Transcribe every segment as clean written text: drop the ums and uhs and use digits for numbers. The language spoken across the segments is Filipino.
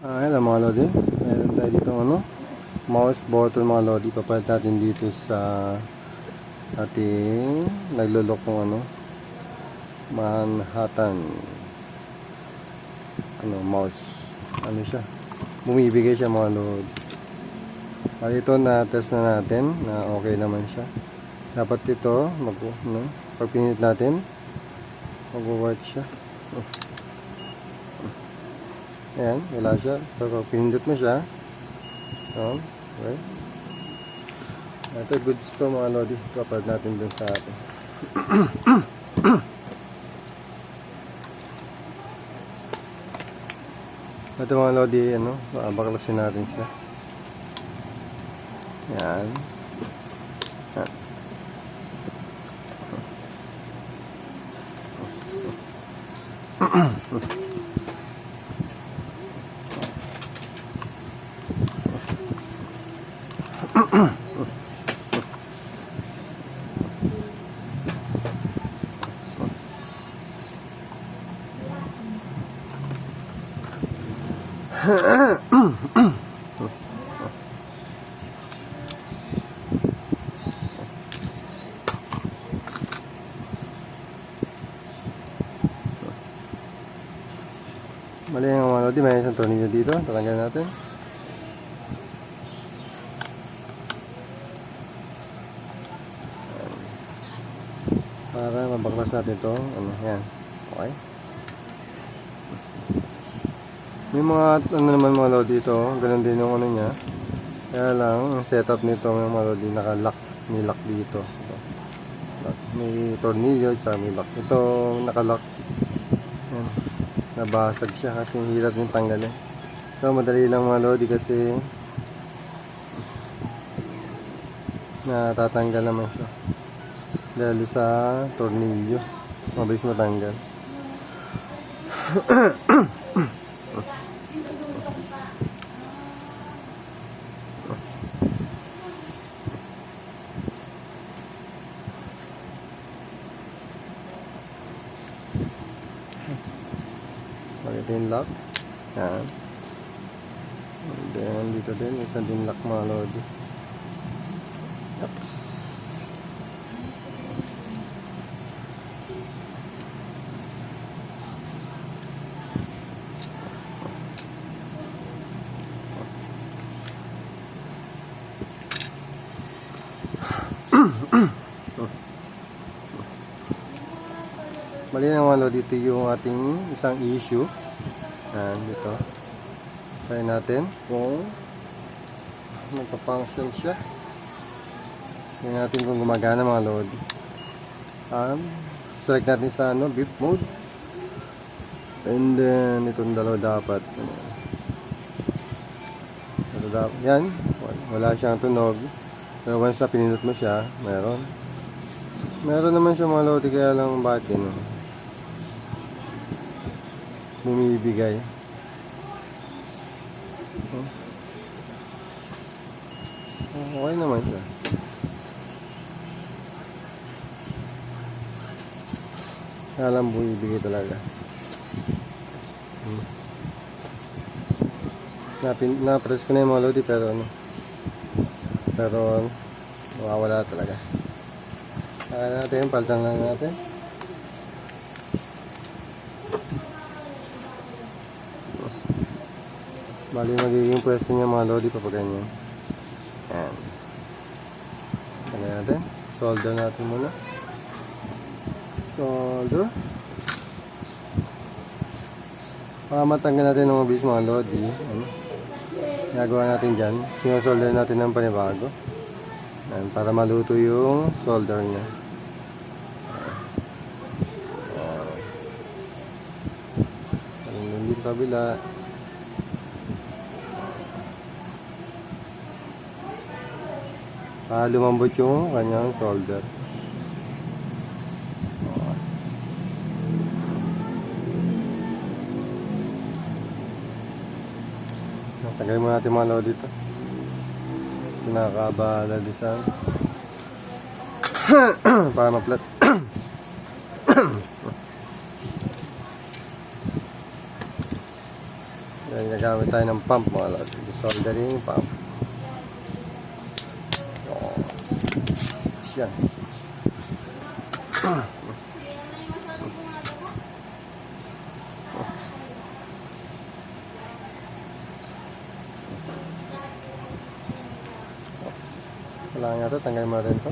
Hello mga lodi, meron tayo dito mouse button mga lodi. Papalit natin dito sa ating naglulok ng Manhattan mouse. Siya, bumibigay siya mga lodi. Ito na test na natin na okay naman siya. Dapat ito pag pinit natin mag-work siya. Ayan, wala siya. So, pag pinindot mo siya, okay. Ito, goods to mga lodi. Kapag natin dun sa atin. Ito mga lodi, baklasin natin siya. Ayan. Mali yung mga lodi, may isang tornilyo dito. Tatanggalin natin. Para mabaklas natin ito. Yan. Okay. May mga naman mga lodi ito. Ganun din yung niya. Kaya lang, ang setup nito mga lodi, naka-lock. May lock dito. May tornilyo, tsaka may lock. Ito, naka-lock. Yan. Nabasag siya kasi hirap yung tanggalin. So madali lang mga lodi kasi natatanggal naman siya dahil sa tornilyo, mabilis matanggal. Ito yung lock. Yan. And then dito din isang din lock mga lodi. Oops. Mali na mga lodi, dito yung ating isang issue. Yan, dito. Try natin kung magpa-function siya. Tingnan natin kung gumagana mga lodi. Select natin sa beep mode. And then itong dalawa dapat. Yan, wala siyang tunog. Pero once na pinindot mo siya, meron naman siya mga lodi, kaya lang bakit bumibigay. Okay naman siya. Kaya lang bumibigay talaga. Na-press ko na yung mga lodi pero mawawala talaga. Kaya natin, palitan lang natin. Bali magiging pwesto niya mga lodi kapag ganyan. Ayan. Tanggalin natin. Solder natin muna. Solder. Para matanggal natin ng mabilis mga lodi. Nagawa natin dyan. Sinusolder natin ng panibago. Ayan, para maluto yung solder niya. Ayan. Dito kabila. Para lumambot yung kanyang solder. Tagalin mo natin mga lodi dito. Sinakabala disan. Para ma-flat. Kaya gagamit tayo ng pump mga lodi. Soldering pump. Oh. Yan. Wala nga ito, tanggal mo rin ito.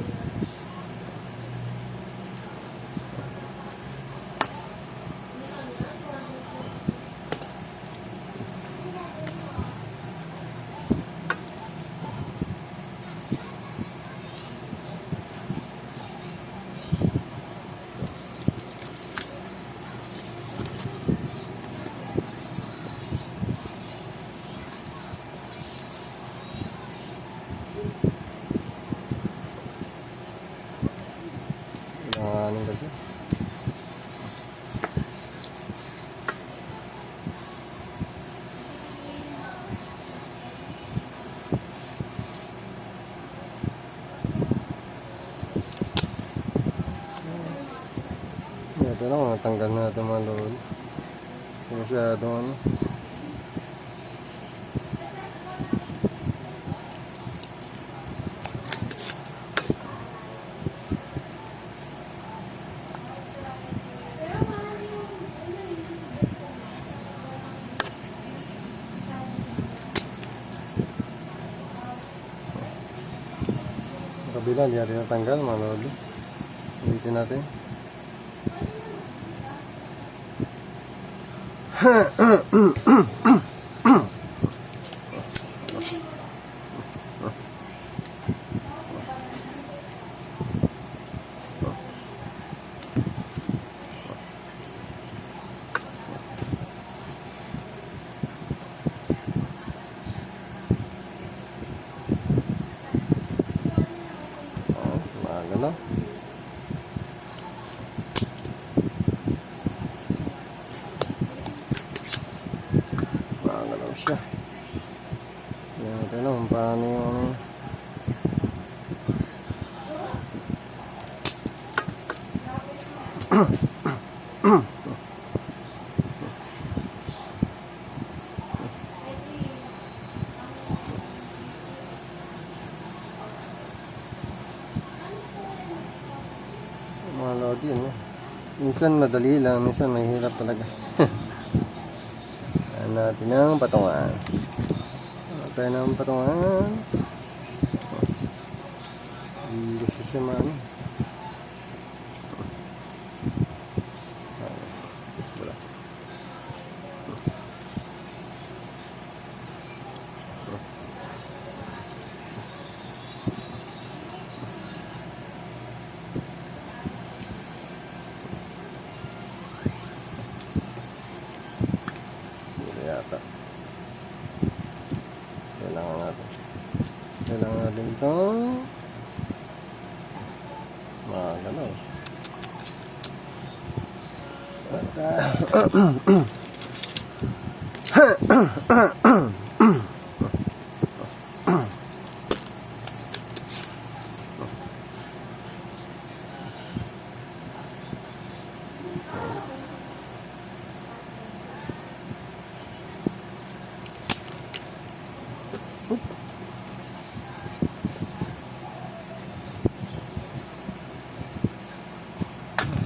Anong kasi? Ito lang, natanggal natin mga lodi. Kasi masyadong ano. Kabila, hindi natin natanggal mga lodi. Ulitin natin. Magalaw. Magalaw siya. Yan, ito lang, paano yung mga lodi yun eh. Minsan madali lang, minsan mahirap talaga. Ayan natin ang patungan. Ayan tayo ng patungan. Hindi gusto siya maano. Wala. Yata kailangan natin itong magalaw.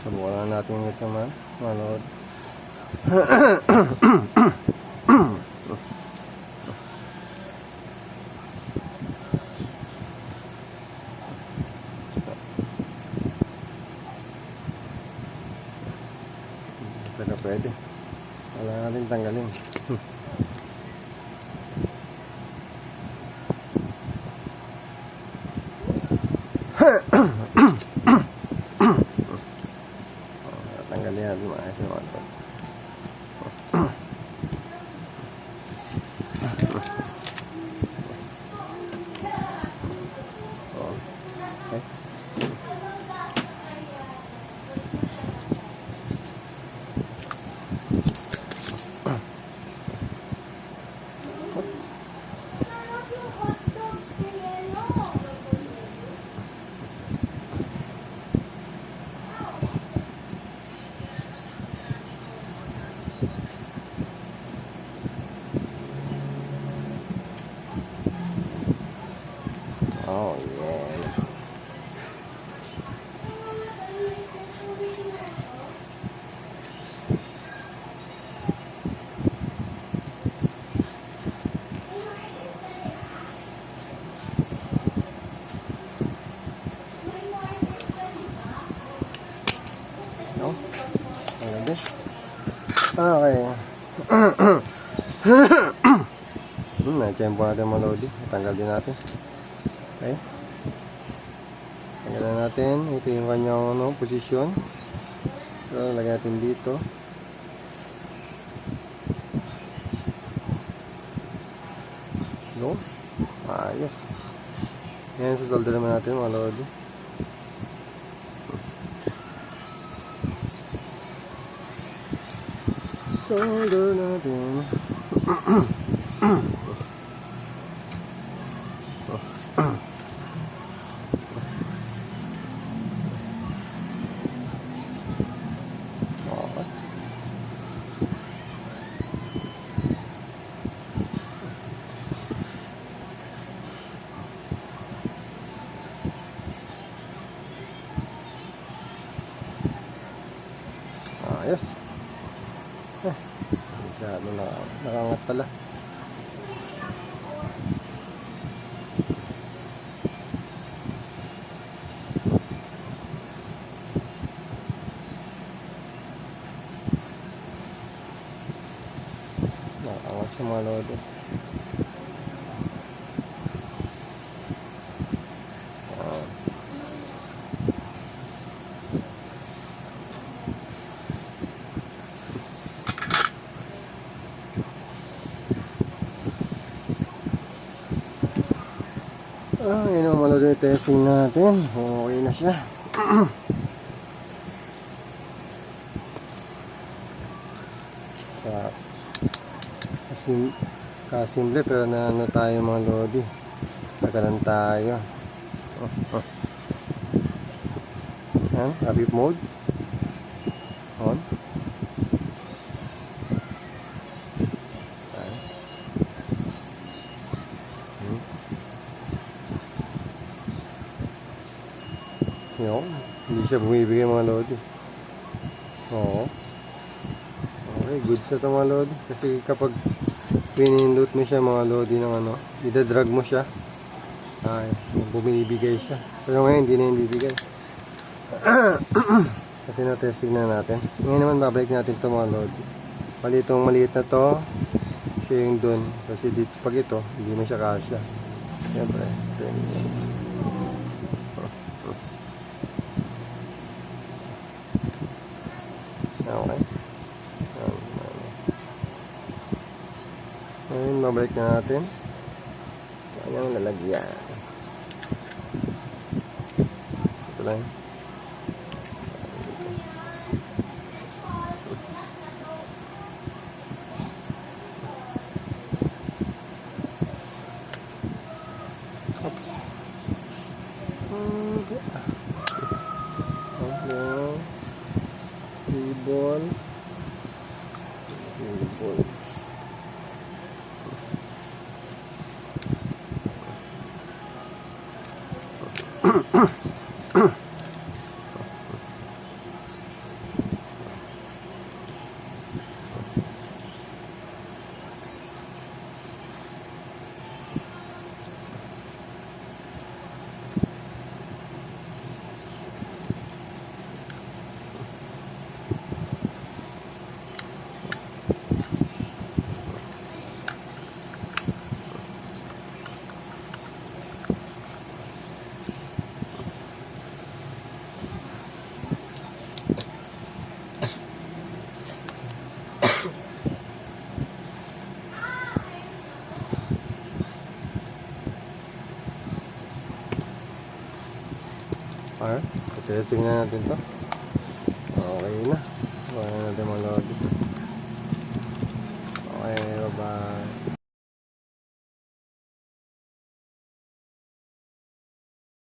Subukan na natin ito naman manood. Pero pwede. Wala natin tanggalin. Tanggalin natin maayos yung mga ito. Okay. Ayan din. Okay. Na-tsempo natin mga lodi. Tanggal din natin. Okay. Tanggalan natin. Ito yung kanyang posisyon. So, lagyan natin dito. No? Ayos. Yan, susolder naman natin mga lodi. Solder natin. Ayos. Masyado nakangat pala. Nakangat siya mga lodi. Yun ang mga lodi, testing natin. Okay na siya. Kasimple pero na ano tayo mga lodi. Tagalan tayo. Yan, Habib mode. On. Yun, hindi siya bumibigay mga lodi. Oo. Okay, goods na ito mga lodi. Kasi kapag pinindot mo siya mga lodi ng ano, idadrag mo siya, ay, bumibigay siya. Pero ngayon hindi na yung bibigay. Kasi na-testing na natin. Ngayon naman babalik natin ito mga lodi. Pali itong maliit na to, siya yung dun. Kasi dito, pag ito, hindi mo siya kasya. Siyempre, ito yung okay. Ngayon, mabalik na natin. Kanyang lalagyan. Ito lang. Oops. Okay. Cable. Okay, testing na natin to. Okay na. Okay na natin mga lodi. Okay, bye-bye.